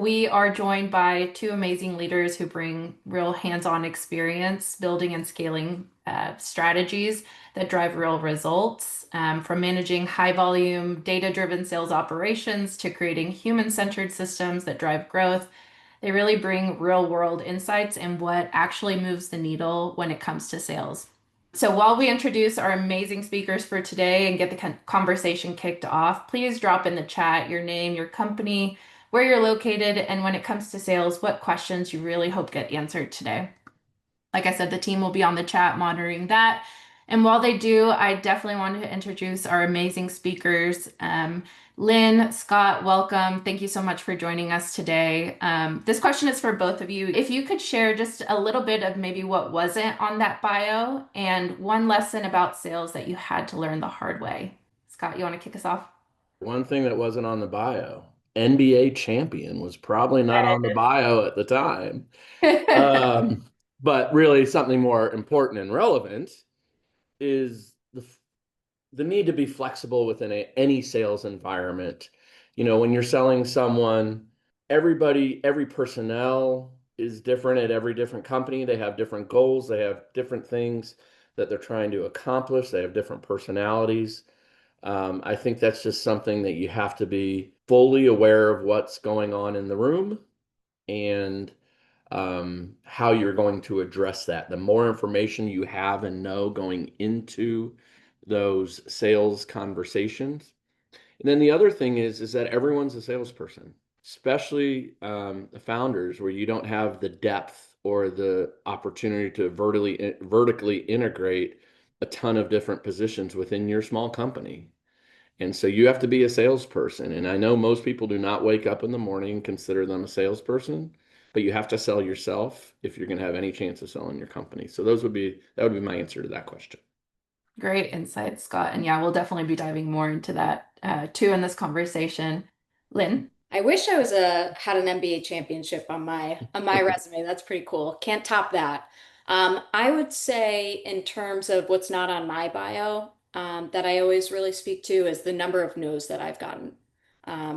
we are joined by two amazing leaders who bring real hands-on experience building and scaling strategies that drive real results, from managing high-volume, data-driven sales operations to creating human-centered systems that drive growth. They really bring real-world insights and what actually moves the needle when it comes to sales. So while we introduce our amazing speakers for today and get the conversation kicked off, please drop in the chat your name, your company, where you're located, and when it comes to sales, what questions you really hope get answered today. Like I said, the team will be on the chat monitoring that. And while they do, I definitely want to introduce our amazing speakers. Lynn, Scott, welcome. Thank you so much for joining us today. This question is for both of you. If you could share just a little bit of maybe what wasn't on that bio and one lesson about sales that you had to learn the hard way. Scott, you want to kick us off? One thing that wasn't on the bio, NBA champion was probably not on the bio at the time. Um, but really something more important and relevant is the need to be flexible within any sales environment. When you're selling someone, every personnel is different at every different company. They have different goals, they have different things that they're trying to accomplish, they have different personalities. I think that's just something that you have to be fully aware of what's going on in the room and how you're going to address that. The more information you have and know going into those sales conversations. And then the other thing is that everyone's a salesperson, especially the founders, where you don't have the depth or the opportunity to vertically integrate a ton of different positions within your small company. And so you have to be a salesperson. And I know most people do not wake up in the morning and consider them a salesperson, but you have to sell yourself if you're going to have any chance of selling your company. So that would be my answer to that question. Great insight, Scott. And yeah, we'll definitely be diving more into that too in this conversation. Lynn? I wish had an NBA championship on my resume. That's pretty cool. Can't top that. I would say in terms of what's not on my bio, that I always really speak to is the number of no's that I've gotten.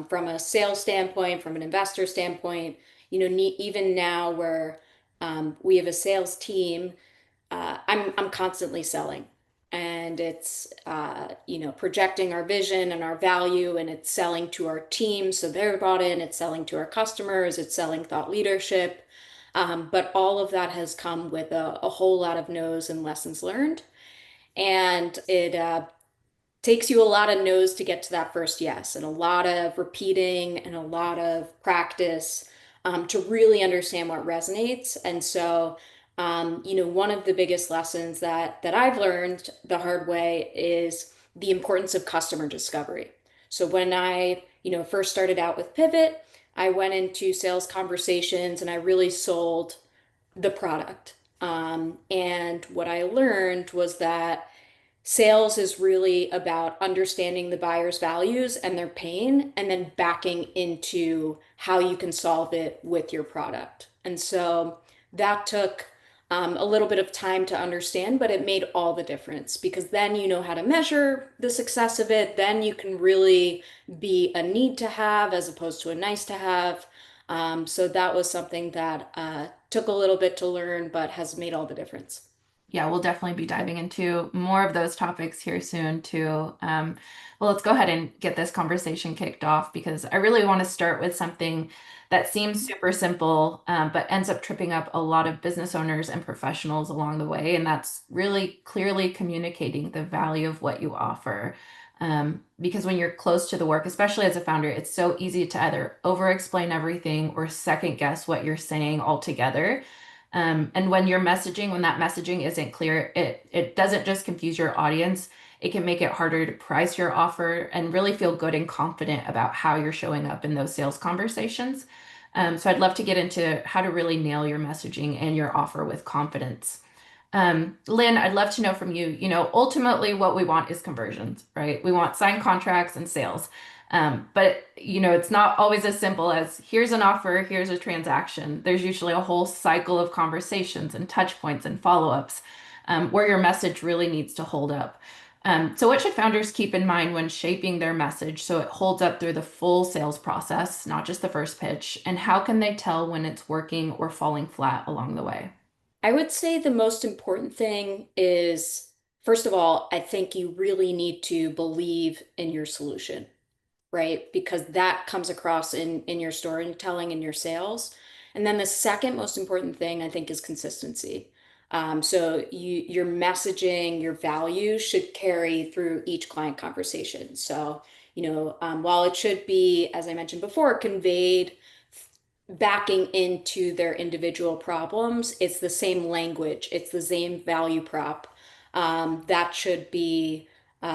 From a sales standpoint, from an investor standpoint, even now where we have a sales team, I'm constantly selling, and it's projecting our vision and our value, and it's selling to our team so they're bought in. It's selling to our customers. It's selling thought leadership. But all of that has come with a whole lot of no's and lessons learned, and it takes you a lot of no's to get to that first yes, and a lot of repeating and a lot of practice to really understand what resonates. And so, one of the biggest lessons that I've learned the hard way is the importance of customer discovery. So when I, first started out with Pivot, I went into sales conversations and I really sold the product. And what I learned was that sales is really about understanding the buyer's values and their pain, and then backing into how you can solve it with your product. And so that took a little bit of time to understand, but it made all the difference because then you know how to measure the success of it. Then you can really be a need to have as opposed to a nice to have. So that was something that took a little bit to learn, but has made all the difference. Yeah, we'll definitely be diving into more of those topics here soon too. Well, let's go ahead and get this conversation kicked off because I really want to start with something that seems super simple, but ends up tripping up a lot of business owners and professionals along the way. And that's really clearly communicating the value of what you offer. Because when you're close to the work, especially as a founder, it's so easy to either over-explain everything or second guess what you're saying altogether. And when that messaging isn't clear, it doesn't just confuse your audience. It can make it harder to price your offer and really feel good and confident about how you're showing up in those sales conversations. So I'd love to get into how to really nail your messaging and your offer with confidence. Lynn, I'd love to know from you, ultimately what we want is conversions, right? We want signed contracts and sales. But it's not always as simple as here's an offer, here's a transaction. There's usually a whole cycle of conversations and touch points and follow-ups where your message really needs to hold up. So what should founders keep in mind when shaping their message so it holds up through the full sales process, not just the first pitch? And how can they tell when it's working or falling flat along the way? I would say the most important thing is, first of all, I think you really need to believe in your solution, right? Because that comes across in your storytelling and your sales. And then the second most important thing I think is consistency. So your messaging, your value should carry through each client conversation. So, while it should be, as I mentioned before, conveyed backing into their individual problems, it's the same language, it's the same value prop that should be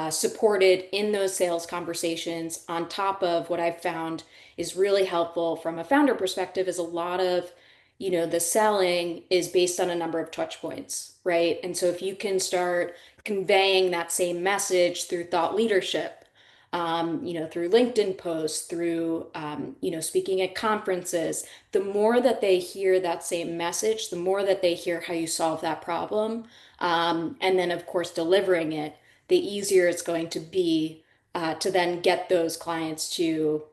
supported in those sales conversations. On top of what I've found is really helpful from a founder perspective is a lot of, the selling is based on a number of touch points, right? And so if you can start conveying that same message through thought leadership, through LinkedIn posts, through, speaking at conferences, the more that they hear that same message, the more that they hear how you solve that problem, and then, of course, delivering it, the easier it's going to be to then get those clients to,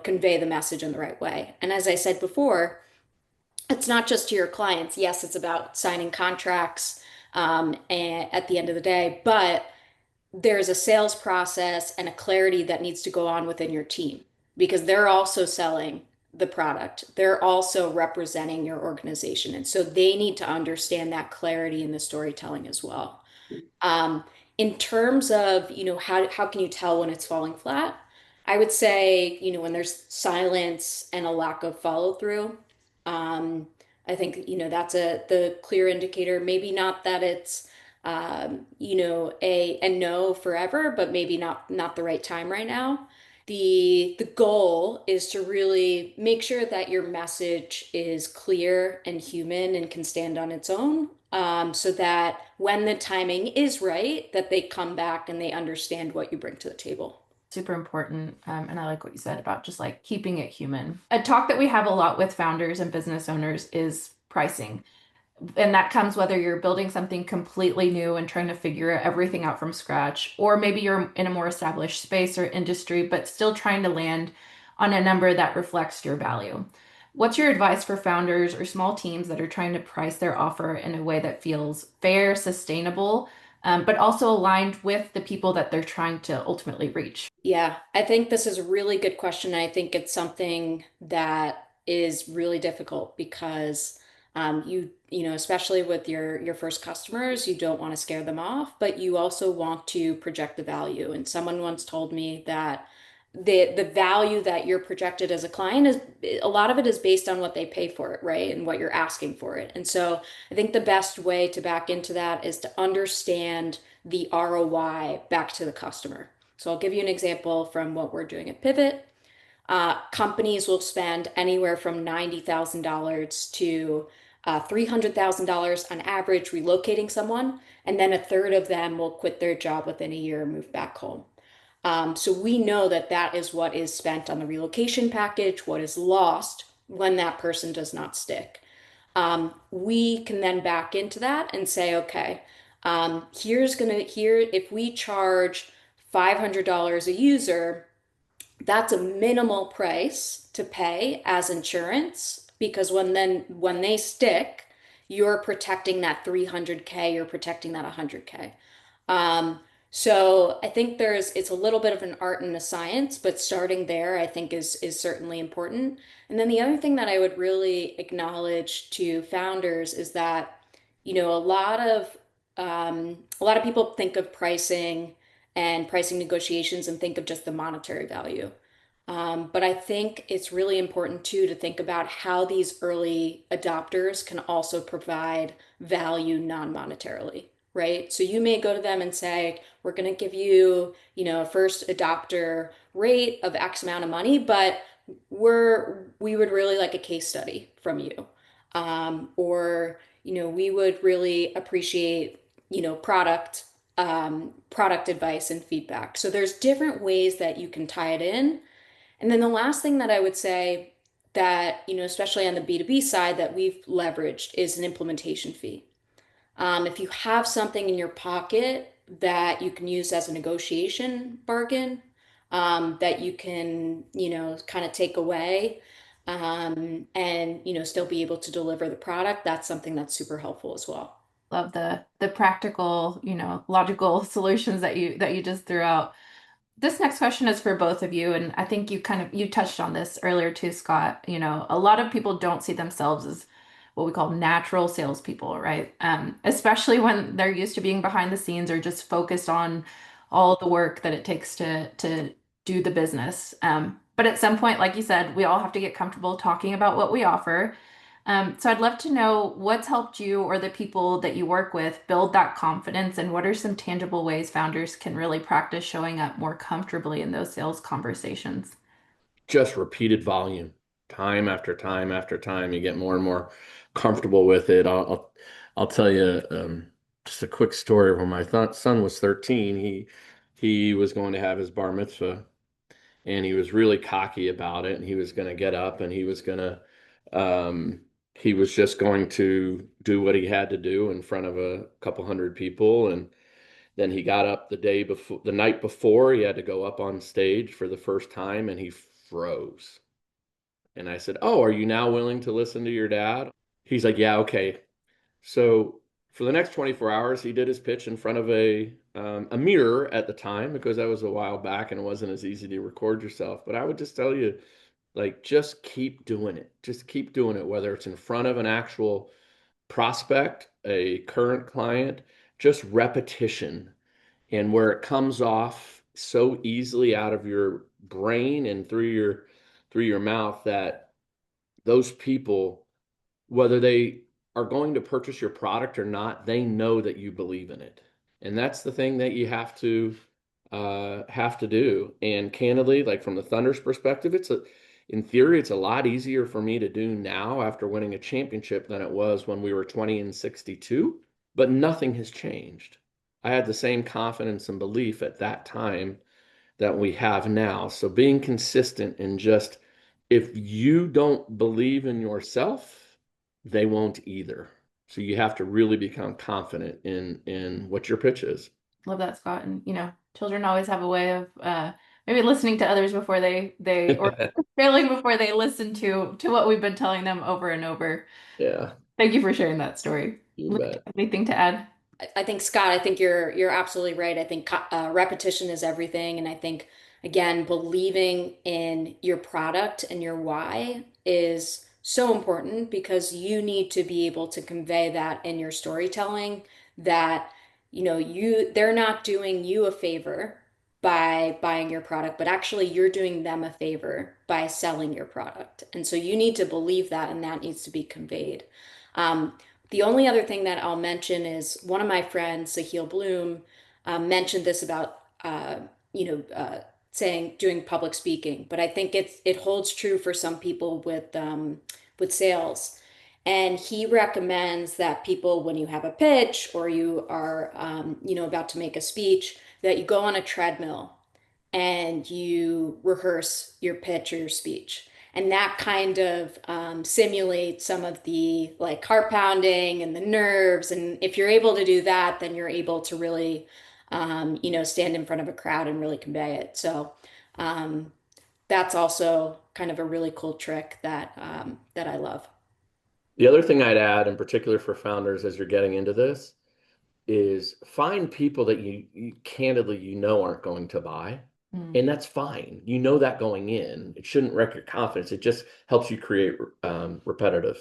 convey the message in the right way. And as I said before, it's not just to your clients. Yes, it's about signing contracts and at the end of the day, but there's a sales process and a clarity that needs to go on within your team because they're also selling the product. They're also representing your organization. And so they need to understand that clarity in the storytelling as well. Um, in terms of, how can you tell when it's falling flat? I would say, when there's silence and a lack of follow through. Um, I think, that's the clear indicator. Maybe not that it's, a no forever, but maybe not the right time right now. The goal is to really make sure that your message is clear and human and can stand on its own, so that when the timing is right, that they come back and they understand what you bring to the table. Super important. And I like what you said about just like keeping it human. A talk that we have a lot with founders and business owners is pricing. And that comes whether you're building something completely new and trying to figure everything out from scratch, or maybe you're in a more established space or industry, but still trying to land on a number that reflects your value. What's your advice for founders or small teams that are trying to price their offer in a way that feels fair, sustainable, but also aligned with the people that they're trying to ultimately reach? Yeah, I think this is a really good question. I think it's something that is really difficult because especially with your first customers, you don't want to scare them off, but you also want to project the value. And someone once told me that the value that you're projected as a client is a lot of it is based on what they pay for it, right? And what you're asking for it. And so I think the best way to back into that is to understand the ROI back to the customer. So I'll give you an example from what we're doing at Pivot. Companies will spend anywhere from $90,000 to $300,000 on average relocating someone, and then a third of them will quit their job within a year and move back home. So we know that that is what is spent on the relocation package, what is lost when that person does not stick. We can then back into that and say, okay, if we charge $500 a user, that's a minimal price to pay as insurance because when they stick, you're protecting that 300K, you're protecting that 100K. Um, so I think it's a little bit of an art and a science, but starting there I think is certainly important. And then the other thing that I would really acknowledge to founders is that, a lot of people think of pricing and pricing negotiations and think of just the monetary value. But I think it's really important too to think about how these early adopters can also provide value non-monetarily, right? So you may go to them and say, we're going to give you, a first adopter rate of X amount of money, but we would really like a case study from you. Or, we would really appreciate, product advice and feedback. So there's different ways that you can tie it in. And then the last thing that I would say that, especially on the B2B side that we've leveraged is an implementation fee. If you have something in your pocket that you can use as a negotiation bargain, that you can, kind of take away, and, still be able to deliver the product. That's something that's super helpful as well. Love the practical, logical solutions that you just threw out. This next question is for both of you, and I think you touched on this earlier too, Scott. A lot of people don't see themselves as what we call natural salespeople, right? Especially when they're used to being behind the scenes or just focused on all the work that it takes to do the business. But at some point, like you said, we all have to get comfortable talking about what we offer. So I'd love to know what's helped you or the people that you work with build that confidence, and what are some tangible ways founders can really practice showing up more comfortably in those sales conversations? Just repeated volume, time after time after time. You get more and more comfortable with it. I'll tell you just a quick story. When my son was 13, he was going to have his bar mitzvah, and he was really cocky about it. And he was going to get up, and um, he was just going to do what he had to do in front of a couple hundred people. And then he got up the night before, he had to go up on stage for the first time, and he froze. And I said, "Oh, are you now willing to listen to your dad?" He's like, "Yeah, okay." So for the next 24 hours, he did his pitch in front of a mirror at the time, because that was a while back and it wasn't as easy to record yourself. But I would just tell you, like, just keep doing it. Just keep doing it, whether it's in front of an actual prospect, a current client, just repetition. And where it comes off so easily out of your brain and through your mouth, that those people, whether they are going to purchase your product or not, they know that you believe in it. And that's the thing that you have to do. And candidly, like from the Thunder's perspective, in theory, it's a lot easier for me to do now after winning a championship than it was when we were 20 and 62, but nothing has changed. I had the same confidence and belief at that time that we have now. So being consistent, and just, if you don't believe in yourself, they won't either. So you have to really become confident in what your pitch is. Love that, Scott. And children always have a way of maybe listening to others before they or failing before they listen to what we've been telling them over and over. Yeah, Thank you for sharing that story. you Lynn, bet. anything to add? I think, Scott, I think you're absolutely right. I think repetition is everything, and I think, again, believing in your product and your why is so important, because you need to be able to convey that in your storytelling, that they're not doing you a favor by buying your product, but actually you're doing them a favor by selling your product. And so you need to believe that, and that needs to be conveyed. Um, the only other thing that I'll mention is one of my friends, Sahil Bloom, mentioned this about you know saying doing public speaking, but I think it holds true for some people with sales. And he recommends that people, when you have a pitch or you are about to make a speech, that you go on a treadmill and you rehearse your pitch or your speech. And that kind of simulates some of the like heart pounding and the nerves. And if you're able to do that, then you're able to really, stand in front of a crowd and really convey it. So um, that's also kind of a really cool trick that I love. The other thing I'd add, in particular for founders as you're getting into this, is find people that you candidly aren't going to buy. Mm. And that's fine. You know that going in. It shouldn't wreck your confidence. It just helps you create repetitive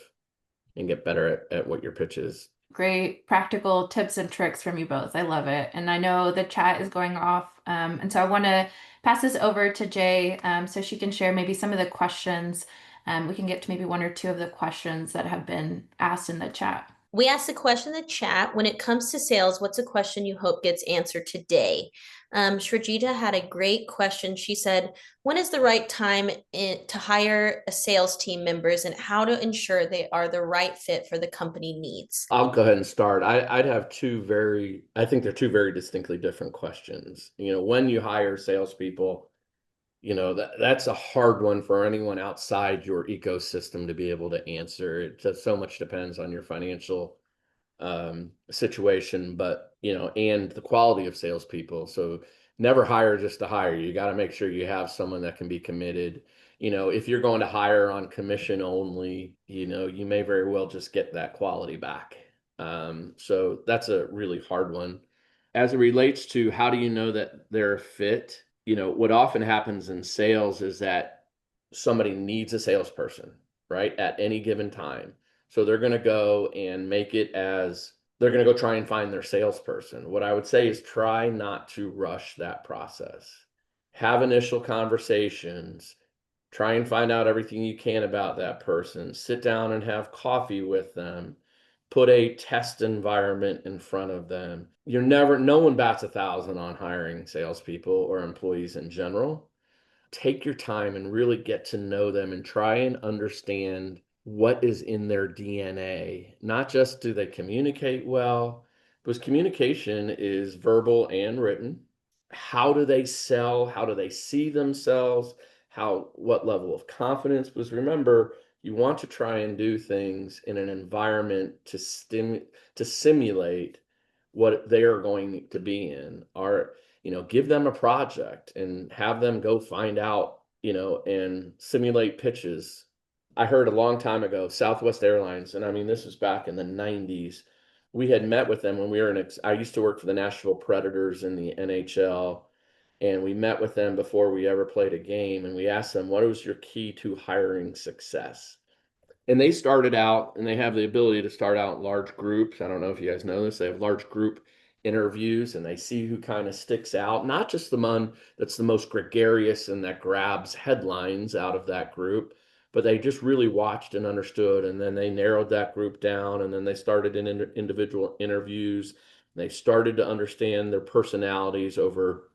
and get better at what your pitch is. Great practical tips and tricks from you both. I love it. And I know the chat is going off. And so I want to pass this over to Jay, so she can share maybe some of the questions. We can get to maybe one or two of the questions that have been asked in the chat. We asked a question in the chat. When it comes to sales, what's a question you hope gets answered today? Shrajita had a great question. She said, when is the right time to hire a sales team members, and how to ensure they are the right fit for the company needs? I'll go ahead and start. I'd have I think they're two very distinctly different questions. When you hire salespeople, that's a hard one for anyone outside your ecosystem to be able to answer. It just so much depends on your financial situation. But and the quality of salespeople. So never hire just to hire. You got to make sure you have someone that can be committed. If you're going to hire on commission only, you may very well just get that quality back. So that's a really hard one. As it relates to how do you know that they're a fit, what often happens in sales is that somebody needs a salesperson, right, at any given time. So they're going to go and make it as they're going to go try and find their salesperson. What I would say is try not to rush that process. Have initial conversations, try and find out everything you can about that person, sit down and have coffee with them, put a test environment in front of them. No one bats 1,000 on hiring salespeople or employees in general. Take your time and really get to know them and try and understand what is in their DNA. Not just do they communicate well, because communication is verbal and written. How do they sell? How do they see themselves? What level of confidence? Because remember, you want to try and do things in an environment to simulate what they are going to be in. Give them a project and have them go find out, and simulate pitches. I heard a long time ago, Southwest Airlines, and I mean, this was back in the 90s. We had met with them when we were I used to work for the Nashville Predators in the NHL, and we met with them before we ever played a game, and we asked them, what was your key to hiring success? And they started out, and they have the ability to start out in large groups. I don't know if you guys know this. They have large group interviews, and they see who kind of sticks out, not just the one that's the most gregarious and that grabs headlines out of that group, but they just really watched and understood. And then they narrowed that group down, and then they started in individual interviews. They started to understand their personalities over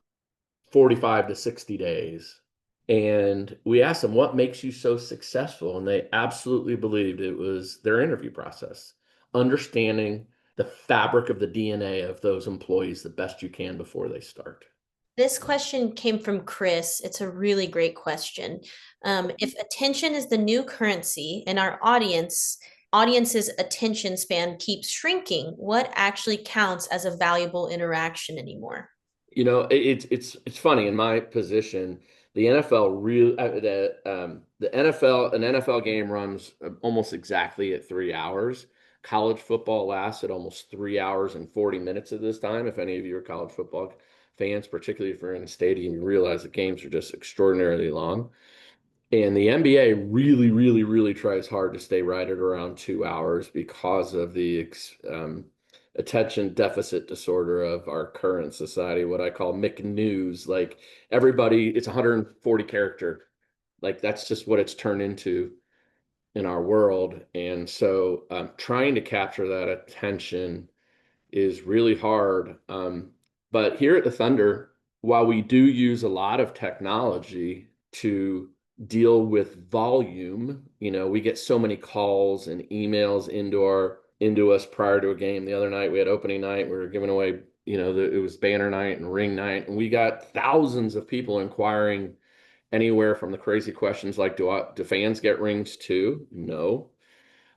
45 to 60 days. And we asked them, what makes you so successful? And they absolutely believed it was their interview process, understanding the fabric of the DNA of those employees the best you can before they start. This question came from Chris. It's a really great question. If attention is the new currency and our audience's attention span keeps shrinking, what actually counts as a valuable interaction anymore? It's funny in my position. The NFL really the NFL an NFL game runs almost exactly at 3 hours. College football lasts at almost 3 hours and 40 minutes at this time. If any of you are college football fans, particularly if you're in a stadium, you realize the games are just extraordinarily long. And the NBA really, really, really tries hard to stay right at around 2 hours because of the attention deficit disorder of our current society, what I call McNews. Like everybody, it's 140 character. Like that's just what it's turned into in our world. And so trying to capture that attention is really hard. But here at the Thunder, while we do use a lot of technology to deal with volume, we get so many calls and emails into us prior to a game. The other night we had opening night, we were giving away, it was banner night and ring night, and we got thousands of people inquiring anywhere from the crazy questions like, do fans get rings too? No.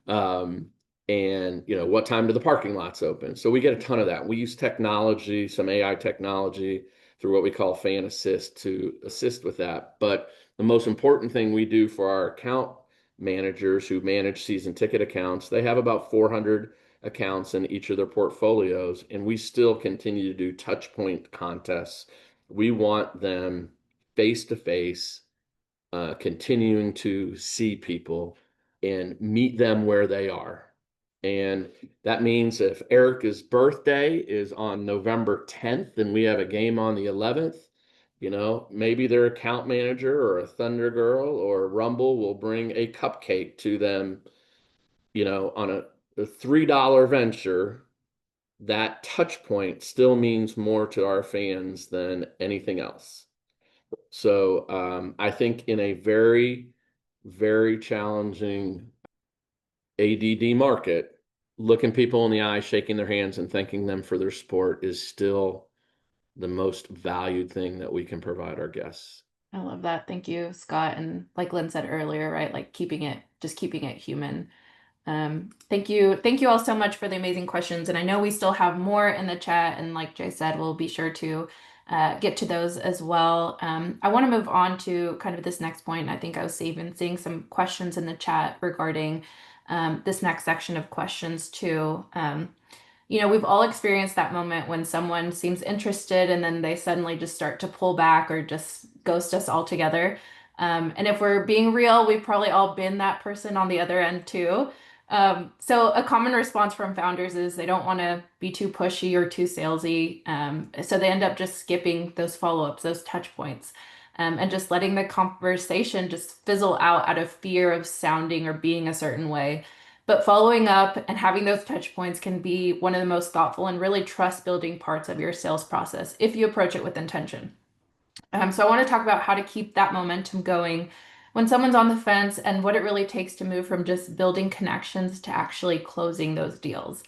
Um, and what time do the parking lots open? So we get a ton of that. We use technology, some AI technology through what we call Fan Assist to assist with that. But the most important thing we do for our account managers who manage season ticket accounts, they have about 400 accounts in each of their portfolios, and we still continue to do touch point contests. We want them face to face, continuing to see people and meet them where they are. And that means if Erica's birthday is on November 10th and we have a game on the 11th, maybe their account manager or a Thunder Girl or Rumble will bring a cupcake to them, on a $3 venture. That touch point still means more to our fans than anything else. So I think in a very, very challenging ADD market, looking people in the eye, shaking their hands, and thanking them for their sport is still the most valued thing that we can provide our guests. I love that. Thank you, Scott. And like Lynn said earlier, right? Like keeping it human. Thank you all so much for the amazing questions. And I know we still have more in the chat, and like Jay said, we'll be sure to get to those as well. I want to move on to kind of this next point. I think I was even seeing some questions in the chat regarding this next section of questions too. We've all experienced that moment when someone seems interested and then they suddenly just start to pull back or just ghost us altogether. And if we're being real, we've probably all been that person on the other end too. So a common response from founders is they don't want to be too pushy or too salesy. So they end up just skipping those follow-ups, those touch points, and just letting the conversation just fizzle out of fear of sounding or being a certain way. But following up and having those touch points can be one of the most thoughtful and really trust building parts of your sales process if you approach it with intention. So I want to talk about how to keep that momentum going when someone's on the fence and what it really takes to move from just building connections to actually closing those deals.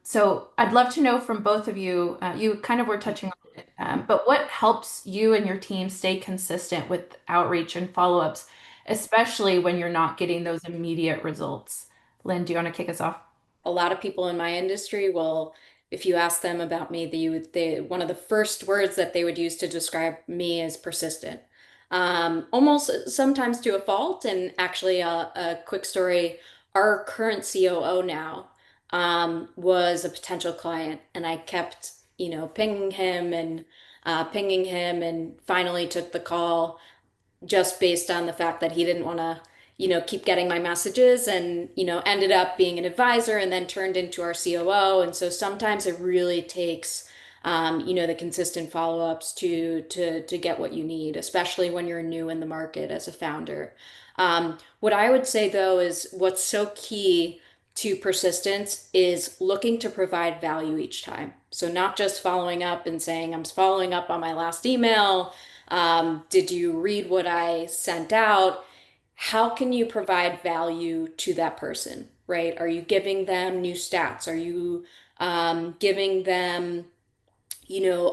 So I'd love to know from both of you, you kind of were touching on it, but what helps you and your team stay consistent with outreach and follow-ups, especially when you're not getting those immediate results? Lynn, do you want to kick us off? A lot of people in my industry will, if you ask them about me, one of the first words that they would use to describe me is persistent. Almost sometimes to a fault. And actually, a quick story, our current COO now was a potential client, and I kept, pinging him, and finally took the call just based on the fact that he didn't want to, keep getting my messages, and, ended up being an advisor and then turned into our COO. And so sometimes it really takes, the consistent follow-ups to get what you need, especially when you're new in the market as a founder. What I would say though is what's so key to persistence is looking to provide value each time. So not just following up and saying, I'm following up on my last email. Did you read what I sent out? How can you provide value to that person, right? Are you giving them new stats? Are you giving them,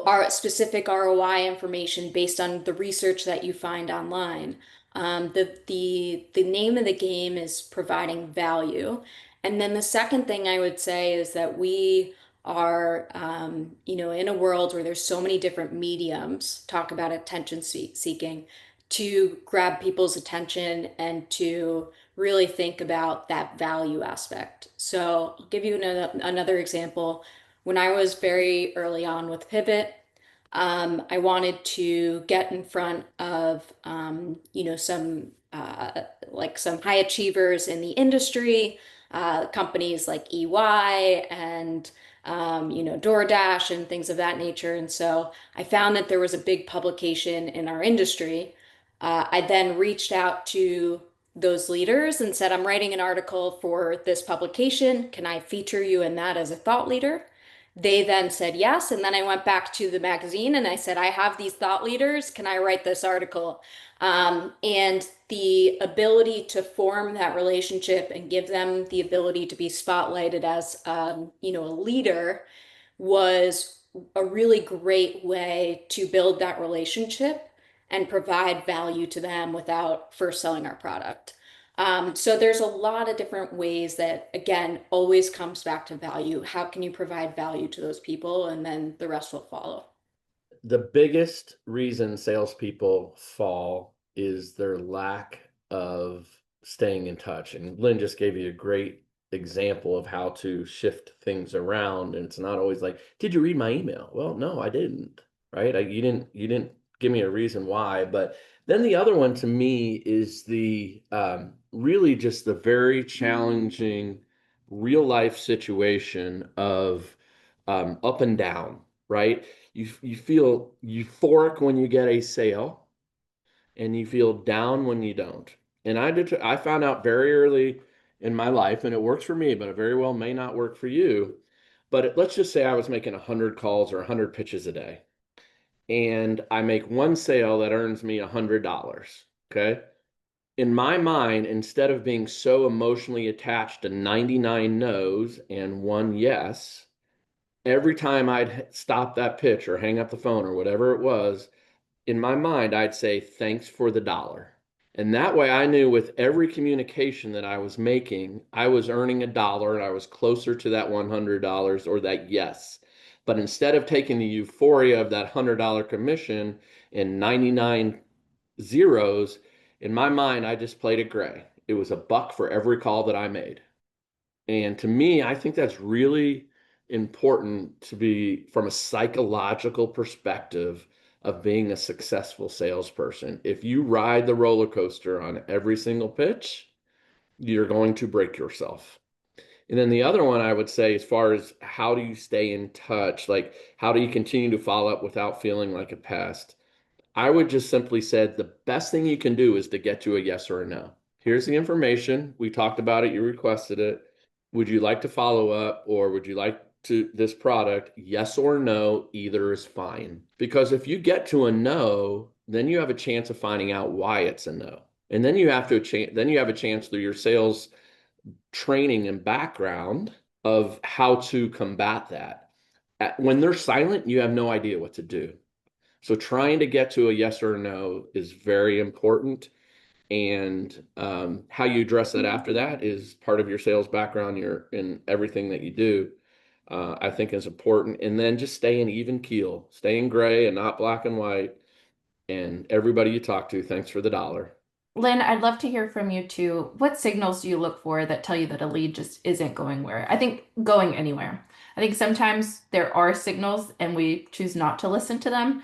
our specific ROI information based on the research that you find online? The name of the game is providing value. And then the second thing I would say is that we are, in a world where there's so many different mediums, talk about attention seeking, to grab people's attention and to really think about that value aspect. So I'll give you another example. When I was very early on with Pivt, I wanted to get in front of, some high achievers in the industry, companies like EY and, DoorDash and things of that nature. And so I found that there was a big publication in our industry. I then reached out to those leaders and said, I'm writing an article for this publication. Can I feature you in that as a thought leader? They then said yes. And then I went back to the magazine and I said, I have these thought leaders. Can I write this article? And the ability to form that relationship and give them the ability to be spotlighted as, a leader was a really great way to build that relationship and provide value to them without first selling our product. So there's a lot of different ways that, again, always comes back to value. How can you provide value to those people? And then the rest will follow. The biggest reason salespeople fall is their lack of staying in touch. And Lynn just gave you a great example of how to shift things around. And it's not always like, did you read my email? Well, no, I didn't. Right? You didn't give me a reason why. But then the other one to me is the really just the very challenging real life situation of up and down, right? You feel euphoric when you get a sale, and you feel down when you don't. And I found out very early in my life, and it works for me, but it very well may not work for you. But let's just say I was making 100 calls or 100 pitches a day, and I make one sale that earns me $100. Okay. In my mind, instead of being so emotionally attached to 99 no's and one yes, every time I'd stop that pitch or hang up the phone or whatever it was, in my mind, I'd say, thanks for the dollar. And that way I knew with every communication that I was making, I was earning $1 and I was closer to that $100 or that yes. But instead of taking the euphoria of that $100 commission and 99 zeros, in my mind, I just played it gray. It was a buck for every call that I made. And to me, I think that's really important to be from a psychological perspective of being a successful salesperson. If you ride the roller coaster on every single pitch, you're going to break yourself. And then the other one I would say, as far as how do you stay in touch, like how do you continue to follow up without feeling like a pest? I would just simply say the best thing you can do is to get to a yes or a no. Here's the information. We talked about it. You requested it. Would you like to follow up or would you like to this product? Yes or no, either is fine. Because if you get to a no, then you have a chance of finding out why it's a no. And then you have a chance through your sales training and background of how to combat that. When they're silent, you have no idea what to do. So trying to get to a yes or no is very important. And how you address that after that is part of your sales background, your in everything that you do. I think is important. And then just stay in even keel, stay in gray and not black and white. And everybody you talk to, thanks for the dollar. Lynn, I'd love to hear from you too. What signals do you look for that tell you that a lead just isn't going where? I think going anywhere. I think sometimes there are signals and we choose not to listen to them.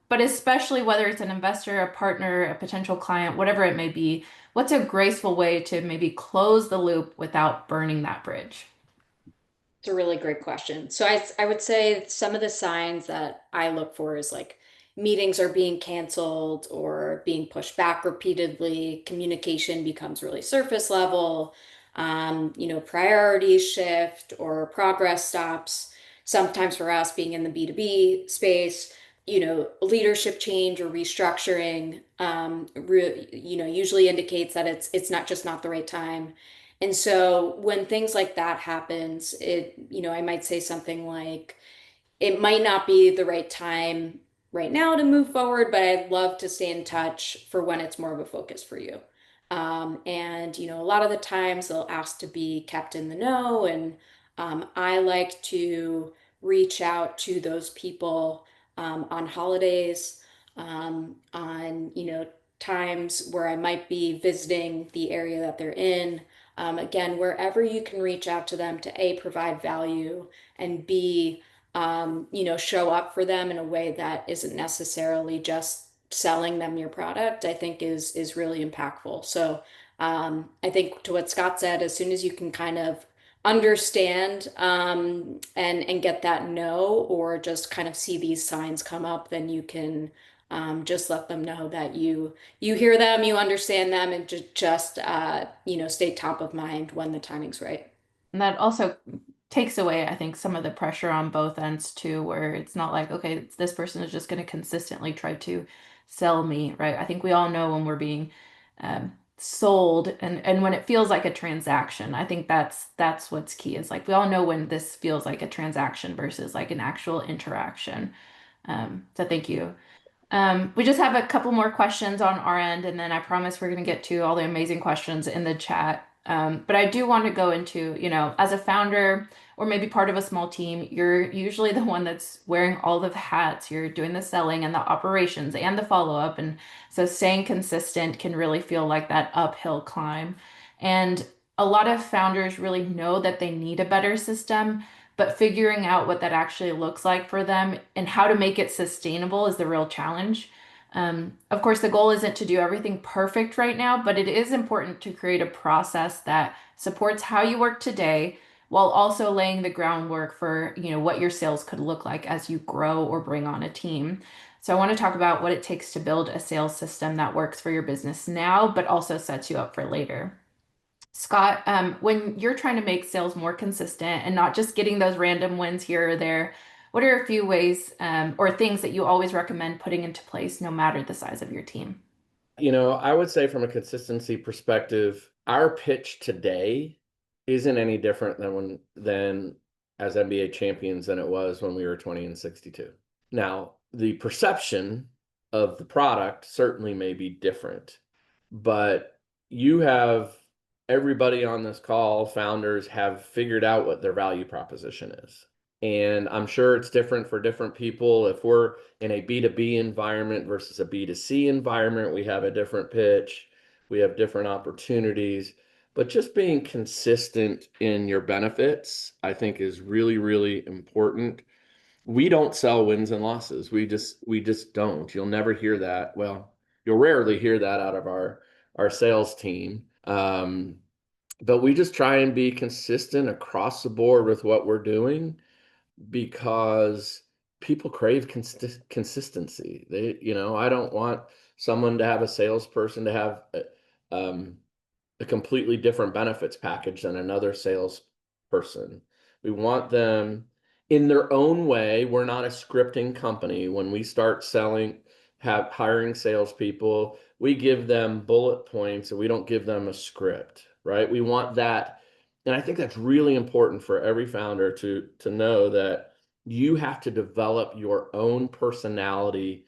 But especially whether it's an investor, a partner, a potential client, whatever it may be, what's a graceful way to maybe close the loop without burning that bridge? It's a really great question. So I would say some of the signs that I look for is like meetings are being canceled or being pushed back repeatedly, communication becomes really surface level, priorities shift or progress stops. Sometimes for us being in the B2B space, leadership change or restructuring, usually indicates that it's not just not the right time. And so when things like that happens, I might say something like, it might not be the right time right now to move forward, but I'd love to stay in touch for when it's more of a focus for you. A lot of the times they'll ask to be kept in the know, and I like to reach out to those people on holidays, on times where I might be visiting the area that they're in. Again, wherever you can reach out to them to A, provide value, and B, show up for them in a way that isn't necessarily just selling them your product, I think is really impactful. So I think to what Scott said, as soon as you can kind of understand and get that no, or just kind of see these signs come up, then you can just let them know that you hear them, you understand them, and just stay top of mind when the timing's right. And that also takes away, I think, some of the pressure on both ends too, where it's not like, okay, this person is just going to consistently try to sell me, right? I think we all know when we're being sold and when it feels like a transaction. I think that's what's key is like we all know when this feels like a transaction versus like an actual interaction. So thank you. We just have a couple more questions on our end, and then I promise we're going to get to all the amazing questions in the chat. But I do want to go into, as a founder or maybe part of a small team, you're usually the one that's wearing all of the hats. You're doing the selling and the operations and the follow-up. And so staying consistent can really feel like that uphill climb. And a lot of founders really know that they need a better system, but figuring out what that actually looks like for them and how to make it sustainable is the real challenge. Of course, the goal isn't to do everything perfect right now, but it is important to create a process that supports how you work today while also laying the groundwork for, what your sales could look like as you grow or bring on a team. So I want to talk about what it takes to build a sales system that works for your business now, but also sets you up for later. Scott, when you're trying to make sales more consistent and not just getting those random wins here or there, what are a few ways or things that you always recommend putting into place no matter the size of your team? I would say from a consistency perspective, our pitch today isn't any different than as NBA champions than it was when we were 20 and 62. Now, the perception of the product certainly may be different, but you have everybody on this call, founders have figured out what their value proposition is. And I'm sure it's different for different people. If we're in a B2B environment versus a B2C environment, we have a different pitch, we have different opportunities. But just being consistent in your benefits, I think, is really, really important. We don't sell wins and losses. We just don't. You'll never hear that. Well, you'll rarely hear that out of our sales team. But we just try and be consistent across the board with what we're doing because people crave consistency. I don't want someone to have a salesperson to have um, a completely different benefits package than another salesperson. We want them in their own way. We're not a scripting company. When we start hiring salespeople, we give them bullet points and we don't give them a script, right? We want that. And I think that's really important for every founder to know that you have to develop your own personality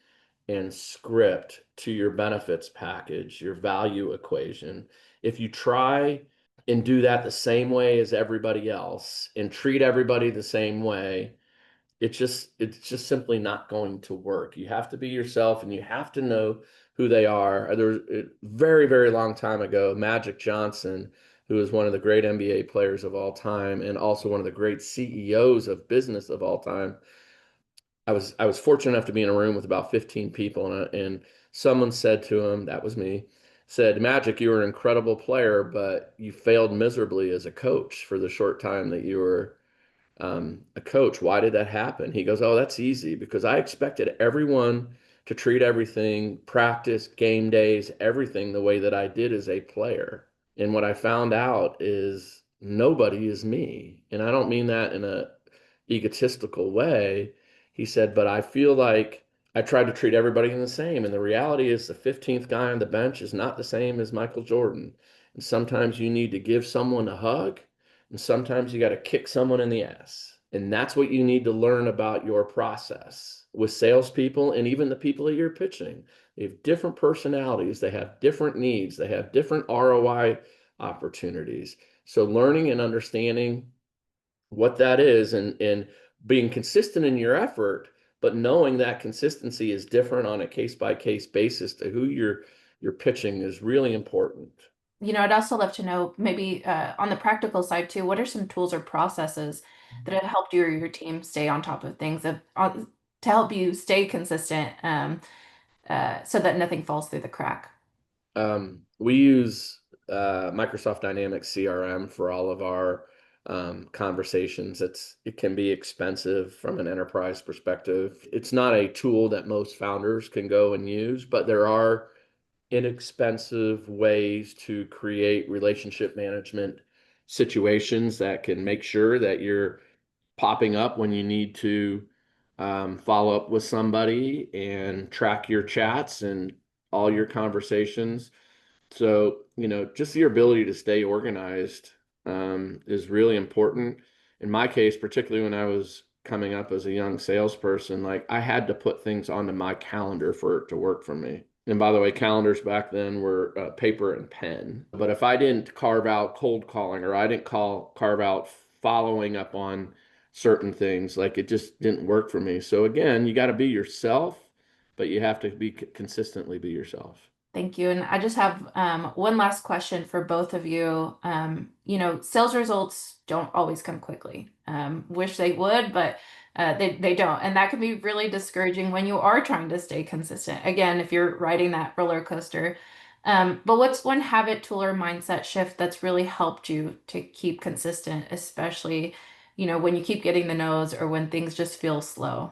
and script to your benefits package, your value equation. If you try and do that the same way as everybody else and treat everybody the same way, it's just simply not going to work. You have to be yourself and you have to know who they are. There was a very, very long time ago, Magic Johnson, who is one of the great NBA players of all time and also one of the great CEOs of business of all time. I was fortunate enough to be in a room with about 15 people, and someone said to him, that was me, said, Magic, you were an incredible player, but you failed miserably as a coach for the short time that you were a coach. Why did that happen? He goes, oh, that's easy because I expected everyone to treat everything, practice, game days, everything the way that I did as a player. And what I found out is nobody is me. And I don't mean that in a egotistical way. He said, but I feel like I tried to treat everybody the same. And the reality is the 15th guy on the bench is not the same as Michael Jordan. And sometimes you need to give someone a hug, and sometimes you got to kick someone in the ass. And that's what you need to learn about your process with salespeople and even the people that you're pitching. They have different personalities, they have different needs, they have different ROI opportunities. So learning and understanding what that is and being consistent in your effort, but knowing that consistency is different on a case by case basis to who you're pitching is really important. I'd also love to know maybe on the practical side too, what are some tools or processes that have helped you or your team stay on top of things to help you stay consistent so that nothing falls through the crack? We use Microsoft Dynamics CRM for all of our conversations. It can be expensive from an enterprise perspective. It's not a tool that most founders can go and use, but there are inexpensive ways to create relationship management situations that can make sure that you're popping up when you need to follow up with somebody and track your chats and all your conversations. So, just your ability to stay organized is really important. In my case, particularly when I was coming up as a young salesperson, like I had to put things onto my calendar for it to work for me. And by the way, calendars back then were paper and pen. But if I didn't carve out cold calling or I didn't carve out following up on certain things, like it just didn't work for me. So again, you got to be yourself, but you have to be consistently be yourself. Thank you. And I just have one last question for both of you. Sales results don't always come quickly. Wish they would, but they don't. And that can be really discouraging when you are trying to stay consistent. Again, if you're riding that roller coaster. But what's one habit, tool, or mindset shift that's really helped you to keep consistent, especially, when you keep getting the no's or when things just feel slow?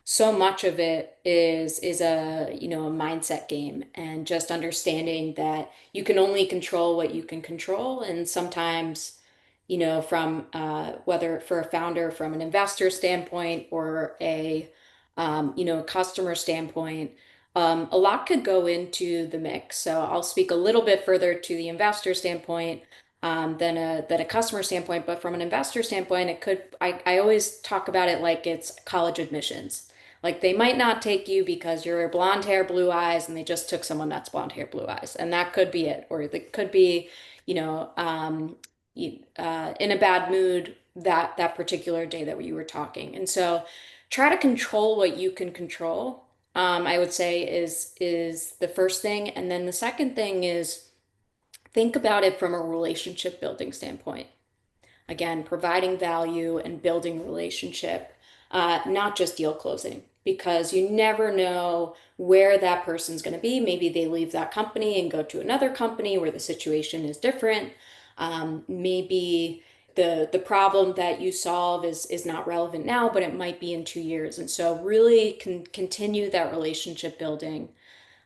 So much of it is a mindset game, and just understanding that you can only control what you can control. And sometimes, from whether for a founder, from an investor standpoint or a customer standpoint, a lot could go into the mix. So I'll speak a little bit further to the investor standpoint than a customer standpoint. But from an investor standpoint, I always talk about it like it's college admissions. Like they might not take you because you're blonde hair, blue eyes, and they just took someone that's blonde hair, blue eyes, and that could be it. Or it could be, you know, in a bad mood that particular day that you were talking. And so try to control what you can control. I would say is the first thing. And then the second thing is think about it from a relationship building standpoint. Again, providing value and building relationship, not just deal closing, because you never know where that person's going to be. Maybe they leave that company and go to another company where the situation is different. Maybe the problem that you solve is not relevant now, but it might be in 2 years. And so really can continue that relationship building,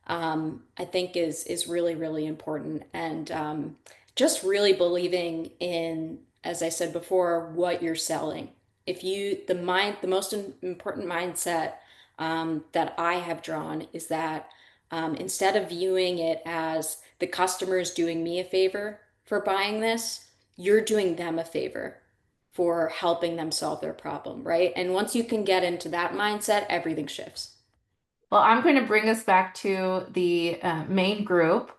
I think is really, really important. And just really believing in, as I said before, what you're selling. If you, the most important mindset that I have drawn is that instead of viewing it as the customer is doing me a favor for buying this, you're doing them a favor for helping them solve their problem, right? And once you can get into that mindset, everything shifts. Well, I'm going to bring us back to the main group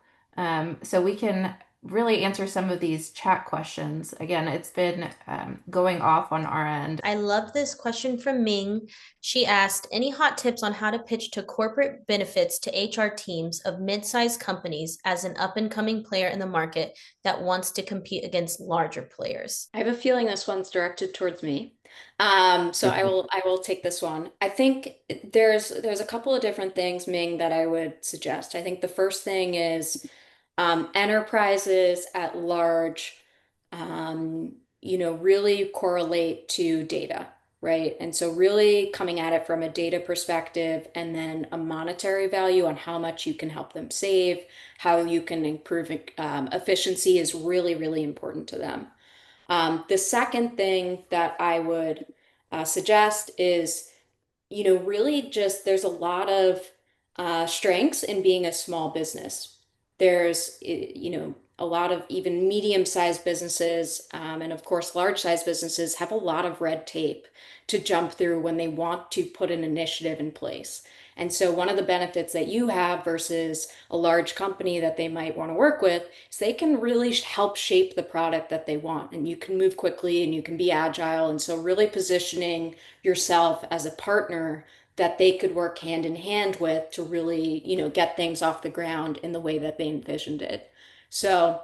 so we can really answer some of these chat questions. Again, it's been going off on our end. I love this question from Ming. She asked, any hot tips on how to pitch to corporate benefits to HR teams of mid-sized companies as an up-and-coming player in the market that wants to compete against larger players? I have a feeling this one's directed towards me. So I will take this one. I think there's a couple of different things, Ming, that I would suggest. I think the first thing is enterprises at large, really correlate to data, right? And so really coming at it from a data perspective and then a monetary value on how much you can help them save, how you can improve efficiency is really, really important to them. The second thing that I would suggest is, really just there's a lot of strengths in being a small business. There's, a lot of even medium-sized businesses, and of course, large-sized businesses have a lot of red tape to jump through when they want to put an initiative in place. And so, one of the benefits that you have versus a large company that they might want to work with is they can really help shape the product that they want, and you can move quickly and you can be agile. And so, really positioning yourself as a partner that they could work hand in hand with to really, get things off the ground in the way that they envisioned it. So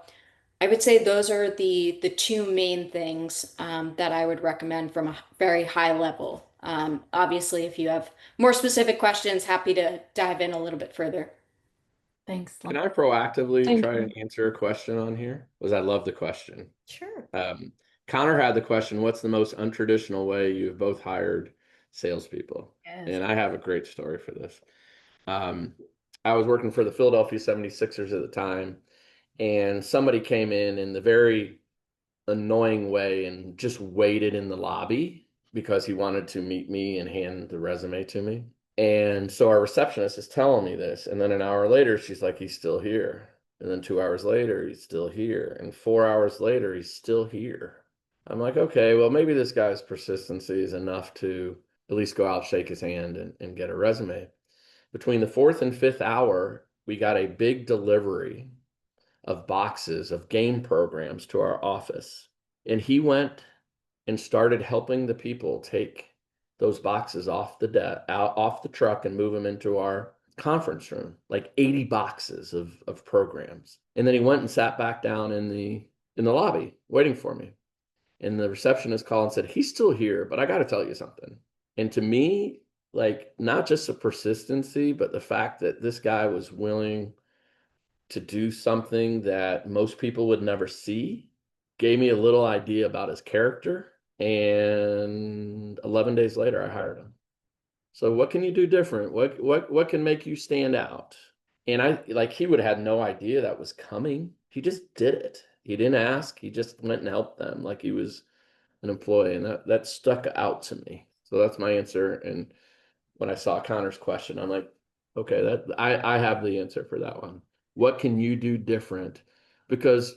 I would say those are the two main things that I would recommend from a very high level. Obviously, if you have more specific questions, happy to dive in a little bit further. Thanks. Can I proactively Thank try you. and answer a question on here? Because I love the question. Sure. Connor had the question, what's the most untraditional way you've both hired salespeople? Yes. And I have a great story for this. I was working for the Philadelphia 76ers at the time, and somebody came in the very annoying way and just waited in the lobby because he wanted to meet me and hand the resume to me. And so our receptionist is telling me this. And then an hour later, she's like, he's still here. And then 2 hours later, he's still here. And 4 hours later, he's still here. I'm like, okay, well, maybe this guy's persistency is enough to at least go out, shake his hand, and get a resume. Between the fourth and fifth hour, we got a big delivery of boxes of game programs to our office. And he went and started helping the people take those boxes off off the truck and move them into our conference room, like 80 boxes of programs. And then he went and sat back down in the lobby waiting for me. And the receptionist called and said, he's still here, but I got to tell you something. And to me, like not just the persistency, but the fact that this guy was willing to do something that most people would never see gave me a little idea about his character. And 11 days later, I hired him. So what can you do different? What can make you stand out? And I like he would have had no idea that was coming. He just did it. He didn't ask. He just went and helped them like he was an employee, and that stuck out to me. So that's my answer. And when I saw Connor's question, I'm like, okay, that I have the answer for that one. What can you do different? Because,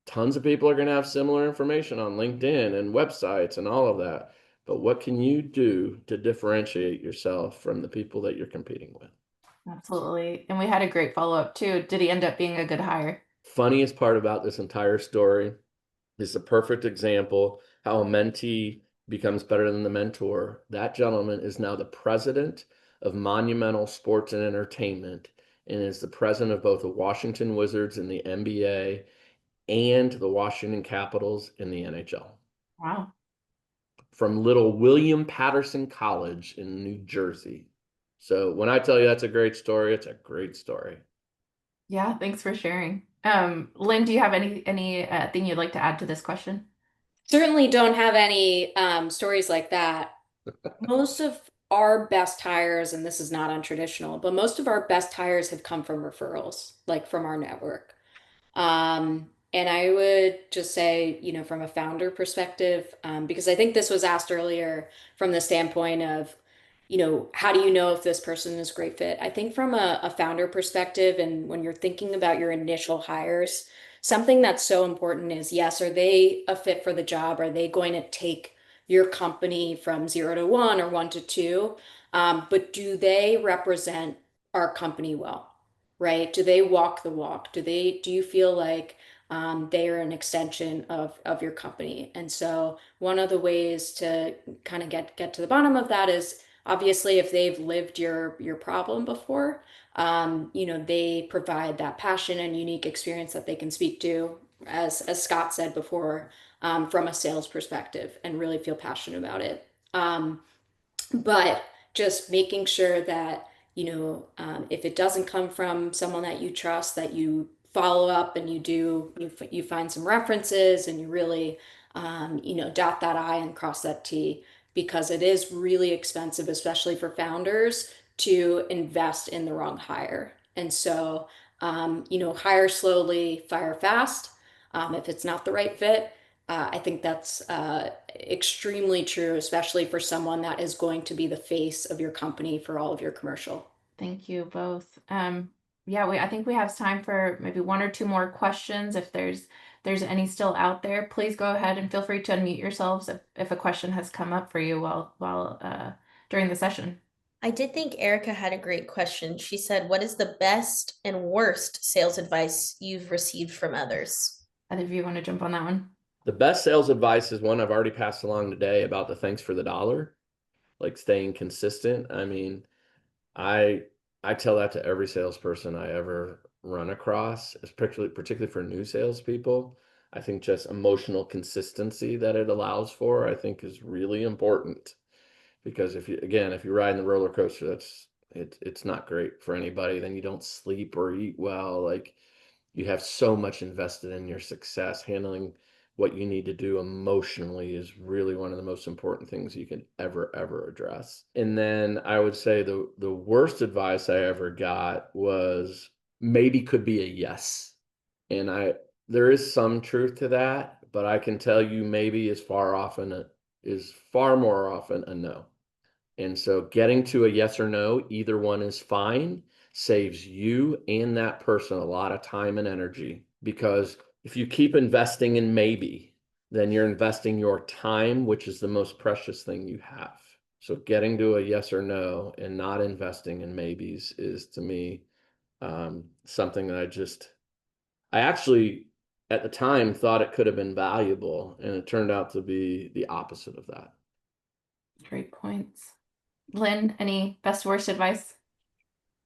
tons of people are going to have similar information on LinkedIn and websites and all of that. but what can you do to differentiate yourself from the people that you're competing with? Absolutely. And we had a great follow-up too. Did he end up being a good hire? Funniest part about this entire story is a perfect example how a mentee becomes better than the mentor. That gentleman is now the president of Monumental Sports and Entertainment and is the president of both the Washington Wizards in the NBA and the Washington Capitals in the NHL. Wow. From little William Patterson College in New Jersey. So when I tell you that's a great story, it's a great story. Yeah, thanks for sharing. Lynn, do you have any thing you'd like to add to this question? Certainly don't have any stories like that. Most of our best hires, and this is not untraditional, but most of our best hires have come from referrals, like from our network. And I would just say, from a founder perspective, because I think this was asked earlier from the standpoint of, how do you know if this person is a great fit? I think from a founder perspective, and when you're thinking about your initial hires, something that's so important is, yes, are they a fit for the job? Are they going to take your company from 0 to 1 or 1 to 2? But do they represent our company well? Right? Do they walk the walk? Do you feel like they are an extension of your company? And so one of the ways to kind of get to the bottom of that is obviously if they've lived your problem before, they provide that passion and unique experience that they can speak to, as Scott said before, from a sales perspective and really feel passionate about it. But just making sure that, if it doesn't come from someone that you trust, that you follow up and you find some references and you really, dot that I and cross that T, because it is really expensive, especially for founders, to invest in the wrong hire. And so, hire slowly, fire fast. If it's not the right fit, I think that's extremely true, especially for someone that is going to be the face of your company for all of your commercial. Thank you both. Yeah, I think we have time for maybe one or two more questions. If there's any still out there, please go ahead and feel free to unmute yourselves if a question has come up for you while during the session. I did think Erica had a great question. She said, what is the best and worst sales advice you've received from others? Either of you want to jump on that one? The best sales advice is one I've already passed along today about the thanks for the dollar, like staying consistent. I mean, I I tell that to every salesperson I ever run across, particularly for new salespeople. I think just emotional consistency that it allows for, I think is really important because if you're riding the roller coaster, it's not great for anybody. Then you don't sleep or eat well. Like you have so much invested in your success. Handling what you need to do emotionally is really one of the most important things you can ever address. And then I would say the worst advice I ever got was maybe could be a yes. And there is some truth to that, but I can tell you maybe is far more often a no. And so getting to a yes or no, either one is fine, saves you and that person a lot of time and energy. Because if you keep investing in maybe, then you're investing your time, which is the most precious thing you have. So getting to a yes or no and not investing in maybes is to me something that I actually at the time thought it could have been valuable, and it turned out to be the opposite of that. Great points. Lynn, any best worst advice?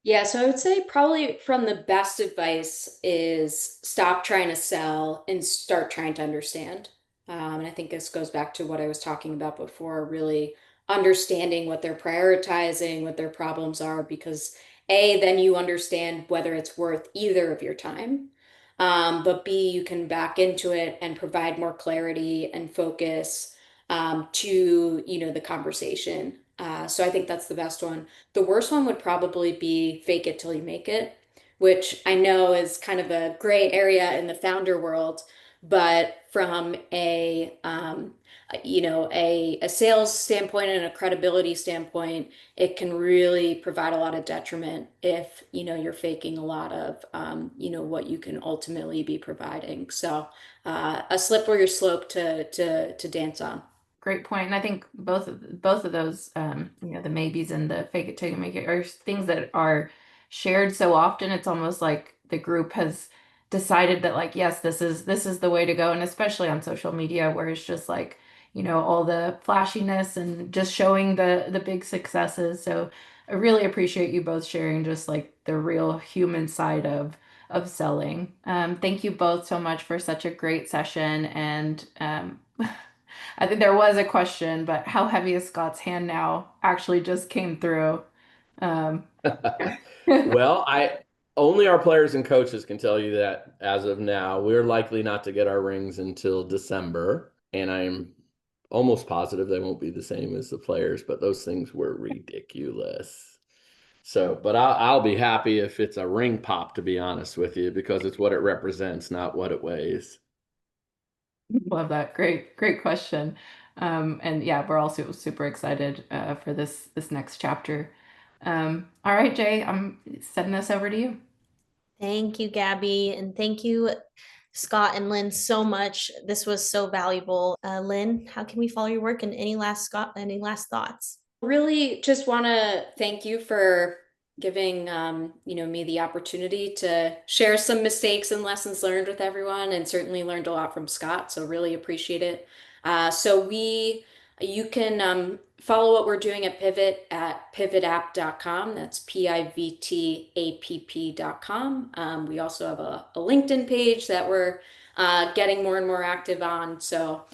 Yeah, so I would say probably from the best advice is stop trying to sell and start trying to understand. And I think this goes back to what I was talking about before, really understanding what they're prioritizing, what their problems are, because A, then you understand whether it's worth either of your time. But B, you can back into it and provide more clarity and focus to, the conversation. So I think that's the best one. The worst one would probably be fake it till you make it, which I know is kind of a gray area in the founder world, but from a sales standpoint and a credibility standpoint, it can really provide a lot of detriment if, you're faking a lot of, what you can ultimately be providing. So, a slippery slope to dance on. Great point. And I think both of those, the maybes and the fake it till you make it are things that are shared so often. It's almost like the group has decided that like, yes, this is the way to go. And especially on social media where it's just like, all the flashiness and just showing the big successes. So I really appreciate you both sharing just like the real human side of selling. Thank you both so much for such a great session. And I think there was a question, but how heavy is Scott's hand now actually just came through. Um, Well, I only our players and coaches can tell you that as of now, we're likely not to get our rings until December, and I'm almost positive they won't be the same as the players, but those things were ridiculous. So, but I'll be happy if it's a ring pop, to be honest with you, because it's what it represents, not what it weighs. Love that. Great, great question. And yeah, we're also super excited for this next chapter. All right, Jay, I'm sending this over to you. Thank you, Gabby, and thank you, Scott and Lynn, so much. This was so valuable. Lynn, how can we follow your work? And any last thoughts? Really just want to thank you for giving me the opportunity to share some mistakes and lessons learned with everyone, and certainly learned a lot from Scott, so really appreciate it. You can follow what we're doing at Pivot at pivotapp.com. That's pivtapp.com. We also have a LinkedIn page that we're getting more and more active on. So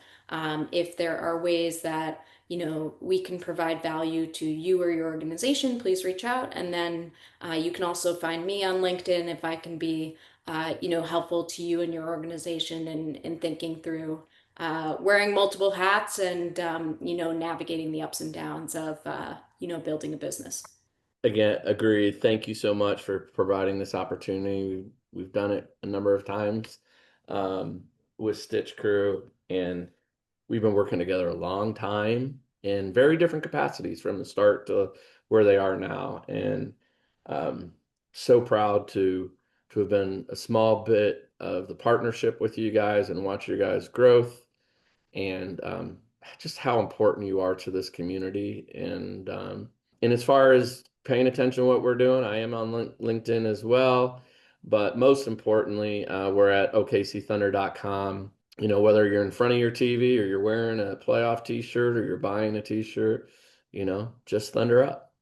if there are ways that we can provide value to you or your organization, please reach out. And then you can also find me on LinkedIn if I can be, helpful to you and your organization in thinking through wearing multiple hats and, navigating the ups and downs of, building a business. Again, agreed. Thank you so much for providing this opportunity. We've done it a number of times with Stitch Crew, and we've been working together a long time in very different capacities from the start to where they are now. And um, so proud to have been a small bit of the partnership with you guys and watch your guys' growth and just how important you are to this community. And as far as paying attention to what we're doing, I am on LinkedIn as well. But most importantly, we're at okcthunder.com. Whether you're in front of your TV or you're wearing a playoff t-shirt or you're buying a t-shirt, just thunder up.